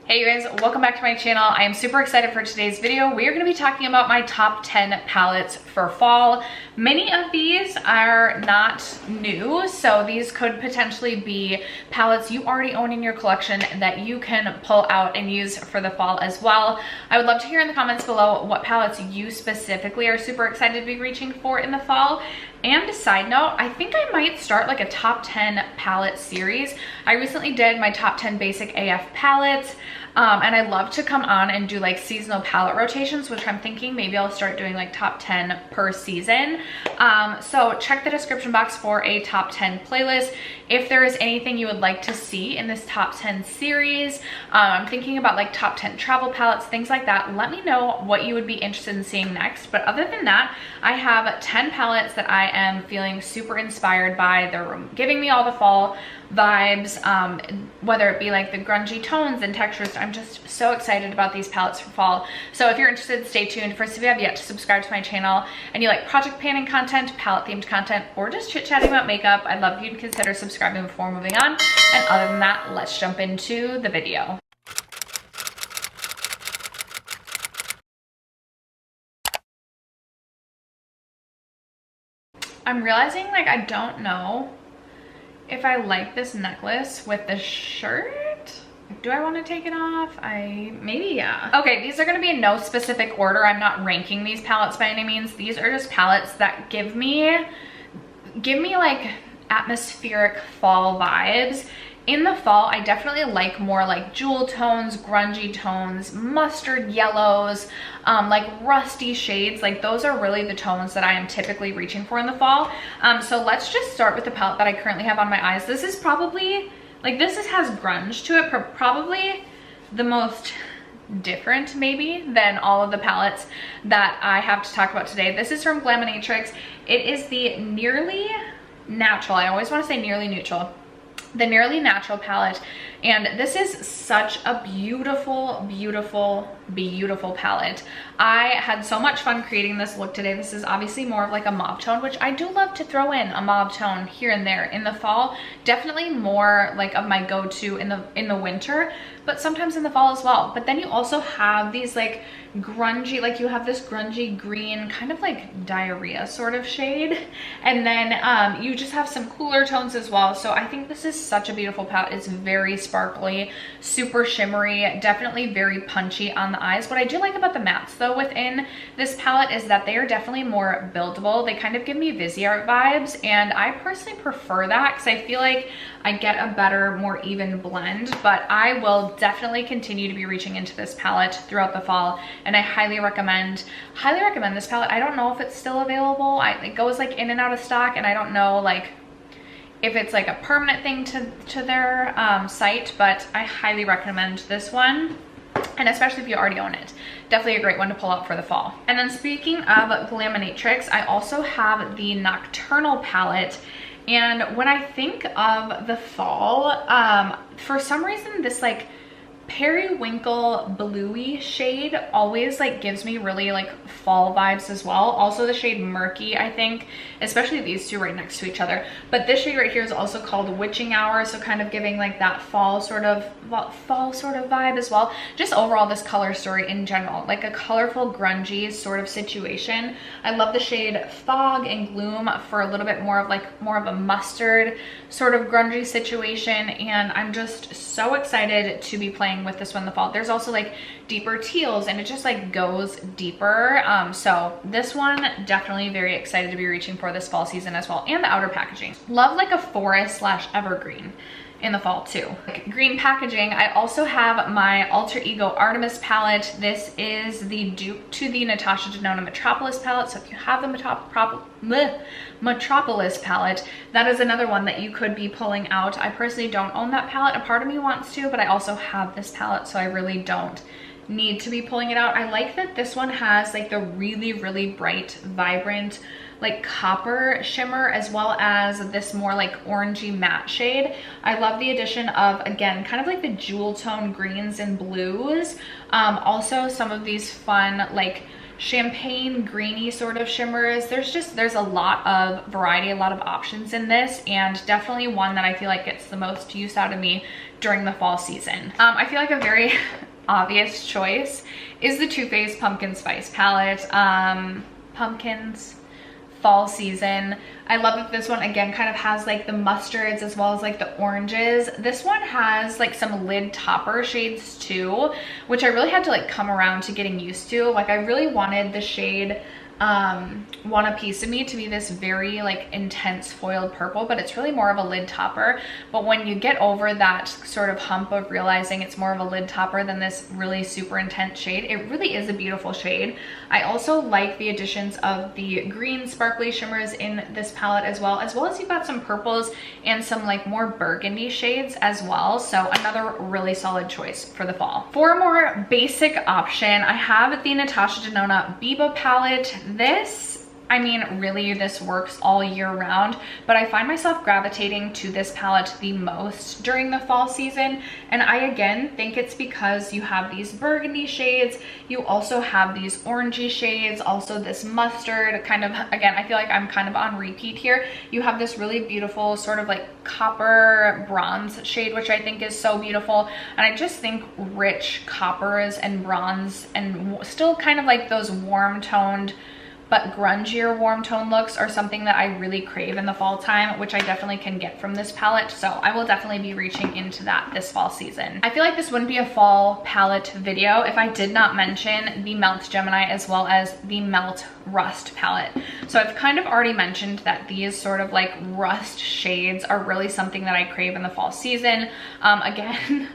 Hey you guys, welcome back to my channel. I am super excited for today's video. We are going to be talking about my top 10 palettes for fall. Many of these are not new, so these could potentially be palettes you already own in your collection that you can pull out and use for the fall as well. I would love to hear in the comments below what palettes you specifically are super excited to be reaching for in the fall. And a side note, I think I might start like a top 10 palette series. I recently did my top 10 basic AF palettes. And I love to come on and do like seasonal palette rotations, which I'm thinking maybe I'll start doing like top 10 per season. So check the description box for a top 10 playlist. If there is anything you would like to see in this top 10 series, I'm thinking about like top 10 travel palettes, things like that. Let me know what you would be interested in seeing next. But other than that, I have 10 palettes that I am feeling super inspired by. They're giving me all the fall vibes, whether it be like the grungy tones and textures. I'm just so excited about these palettes for fall. So if you're interested, stay tuned. First, if you have yet to subscribe to my channel and you like project planning content, palette themed content, or just chit chatting about makeup, I'd love you to consider subscribing before moving on. And other than that, let's jump into the video. I'm realizing like I don't know if I like this necklace with the shirt. Do I want to take it off? Maybe, yeah. Okay, these are going to be in no specific order. I'm not ranking these palettes by any means. These are just palettes that give me like atmospheric fall vibes. In the fall, I definitely like more like jewel tones, grungy tones, mustard yellows, like rusty shades. Like those are really the tones that I am typically reaching for in the fall. So let's just start with the palette that I currently have on my eyes. This is probably, like this has grunge to it, probably the most different maybe than all of the palettes that I have to talk about today. This is from Glaminatrix. It is the Nearly Natural. I always want to say Nearly Neutral. The Nearly Natural palette, and this is such a beautiful, beautiful, beautiful palette. I had so much fun creating this look today. This is obviously more of like a mauve tone, which I do love to throw in a mauve tone here and there in the fall. Definitely more like of my go-to in the winter, but sometimes in the fall as well. But then you also have these like grungy, like you have this grungy green kind of like diarrhea sort of shade, and then you just have some cooler tones as well. So I think this is such a beautiful palette. It's very sparkly, super shimmery, definitely very punchy on the eyes. What I do like about the mattes though within this palette is that they are definitely more buildable. They kind of give me Viseart vibes, and I personally prefer that because I feel like I get a better, more even blend. But I will definitely continue to be reaching into this palette throughout the fall, and I highly recommend this palette. I don't know if it's still available. It goes like in and out of stock, and I don't know like if it's like a permanent thing to their site, but I highly recommend this one. And especially if you already own it, definitely a great one to pull out for the fall. And then speaking of Glaminatrix, I also have the Nocturnal palette. And when I think of the fall, for some reason this like periwinkle bluey shade always like gives me really like fall vibes as well. Also the shade Murky, I think, especially these two right next to each other. But this shade right here is also called Witching Hour, so kind of giving like that fall sort of vibe as well. Just overall this color story in general, like a colorful grungy sort of situation. I love the shade Fog and Gloom for a little bit more of a mustard sort of grungy situation, and I'm just so excited to be playing with this one in the fall. There's also like deeper teals, and it just like goes deeper. So this one, definitely very excited to be reaching for this fall season as well. And the outer packaging, love like a forest / evergreen in the fall too. Like green packaging. I also have my Alter Ego Artemis palette. This is the dupe to the Natasha Denona Metropolis palette. So if you have the Metropolis palette, that is another one that you could be pulling out. I personally don't own that palette. A part of me wants to, but I also have this palette, so I really don't need to be pulling it out. I like that this one has like the really, really bright, vibrant like copper shimmer, as well as this more like orangey matte shade. I love the addition of, again, kind of like the jewel tone greens and blues. Also some of these fun like champagne greeny sort of shimmers. There's a lot of variety, a lot of options in this, and definitely one that I feel like gets the most use out of me during the fall season. I feel like a very obvious choice is the Too Faced Pumpkin Spice palette. Pumpkins, fall season. I love that this one again kind of has like the mustards as well as like the oranges. This one has like some lid topper shades too, which I really had to like come around to getting used to. Like I really wanted the shade Want a Piece of Me to be this very like intense foiled purple, but it's really more of a lid topper. But when you get over that sort of hump of realizing it's more of a lid topper than this really super intense shade, it really is a beautiful shade. I also like the additions of the green sparkly shimmers in this palette as well as you've got some purples and some like more burgundy shades as well. So another really solid choice for the fall. For a more basic option, I have the Natasha Denona Biba palette. This, I mean, really this works all year round, but I find myself gravitating to this palette the most during the fall season. And I again think it's because you have these burgundy shades, you also have these orangey shades, also this mustard kind of, again, I feel like I'm kind of on repeat here. You have this really beautiful sort of like copper bronze shade, which I think is so beautiful. And I just think rich coppers and bronze and still kind of like those warm toned but grungier warm tone looks are something that I really crave in the fall time, which I definitely can get from this palette. So I will definitely be reaching into that this fall season. I feel like this wouldn't be a fall palette video if I did not mention the Melt Gemini as well as the Melt Rust palette. So I've kind of already mentioned that these sort of like rust shades are really something that I crave in the fall season. Again,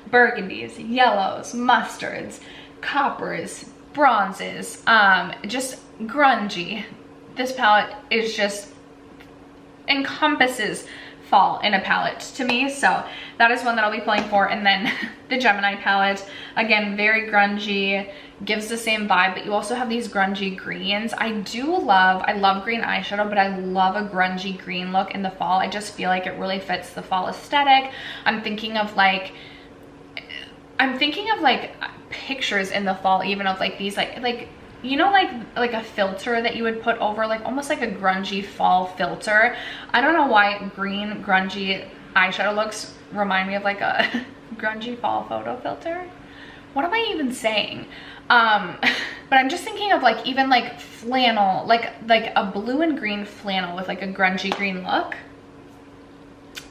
burgundies, yellows, mustards, coppers, bronzes, just grungy. This palette is just encompasses fall in a palette to me, so that is one that I'll be pulling for. And then the Gemini palette, again, very grungy, gives the same vibe, but you also have these grungy greens. I love green eyeshadow, but I love a grungy green look in the fall. I just feel like it really fits the fall aesthetic. I'm thinking of like pictures in the fall even of like these like you know, like a filter that you would put over, like almost like a grungy fall filter. I don't know why green grungy eyeshadow looks remind me of like a grungy fall photo filter. What am I even saying? But I'm just thinking of like even like flannel, like a blue and green flannel with like a grungy green look.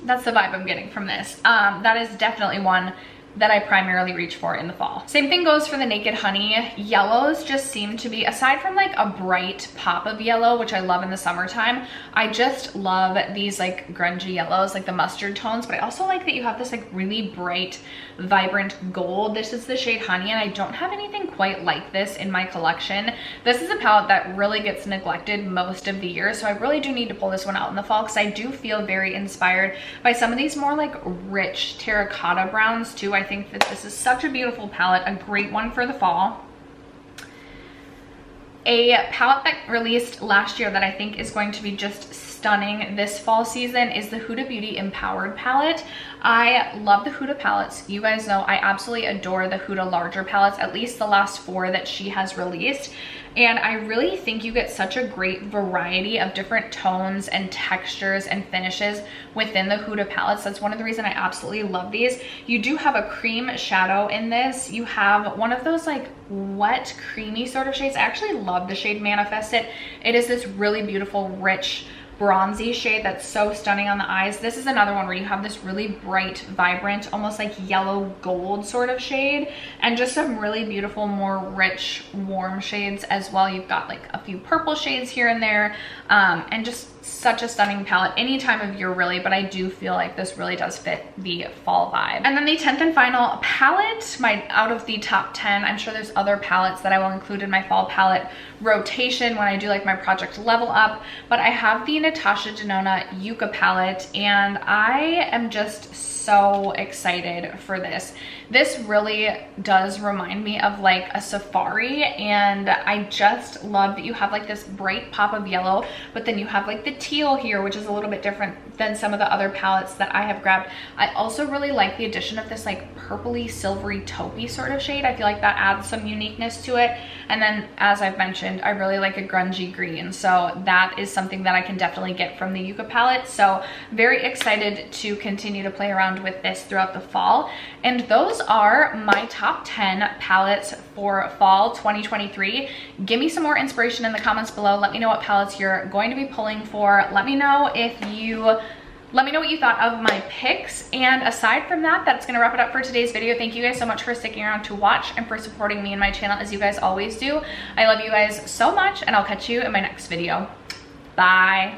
That's the vibe I'm getting from this. That is definitely one that I primarily reach for in the fall. Same thing goes for the Naked Honey. Yellows just seem to be, aside from like a bright pop of yellow, which I love in the summertime, I just love these like grungy yellows, like the mustard tones, but I also like that you have this like really bright, vibrant gold. This is the shade Honey, and I don't have anything quite like this in my collection. This is a palette that really gets neglected most of the year, so I really do need to pull this one out in the fall because I do feel very inspired by some of these more like rich terracotta browns too. I think that this is such a beautiful palette, a great one for the fall. A palette that released last year that I think is going to be just stunning this fall season is the Huda Beauty Empowered palette. I love the Huda palettes. You guys know I absolutely adore the Huda larger palettes, at least the last 4 that she has released. And I really think you get such a great variety of different tones and textures and finishes within the Huda palettes. That's one of the reasons I absolutely love these. You do have a cream shadow in this. You have one of those like wet, creamy sort of shades. I actually love the shade Manifest It. It is this really beautiful, rich, bronzy shade that's so stunning on the eyes. This is another one where you have this really bright, vibrant, almost like yellow gold sort of shade, and just some really beautiful, more rich, warm shades as well. You've got like a few purple shades here and there, and just such a stunning palette any time of year really, but I do feel like this really does fit the fall vibe. And then the 10th and final palette, out of the top 10, I'm sure there's other palettes that I will include in my fall palette rotation when I do like my project level up, but I have the Natasha Denona Yucca palette, and I am just so excited for this. This really does remind me of like a safari, and I just love that you have like this bright pop of yellow, but then you have like the the teal here, which is a little bit different than some of the other palettes that I have grabbed. I also really like the addition of this like purpley silvery taupey sort of shade. I feel like that adds some uniqueness to it. And then, as I've mentioned, I really like a grungy green, so that is something that I can definitely get from the Yucca palette. So very excited to continue to play around with this throughout the fall. And those are my top 10 palettes for fall 2023. Give me some more inspiration in the comments below. Let me know what palettes you're going to be pulling for. Let me know what you thought of my picks. And aside from that, that's gonna wrap it up for today's video. Thank you guys so much for sticking around to watch and for supporting me and my channel as you guys always do. I love you guys so much, and I'll catch you in my next video. Bye.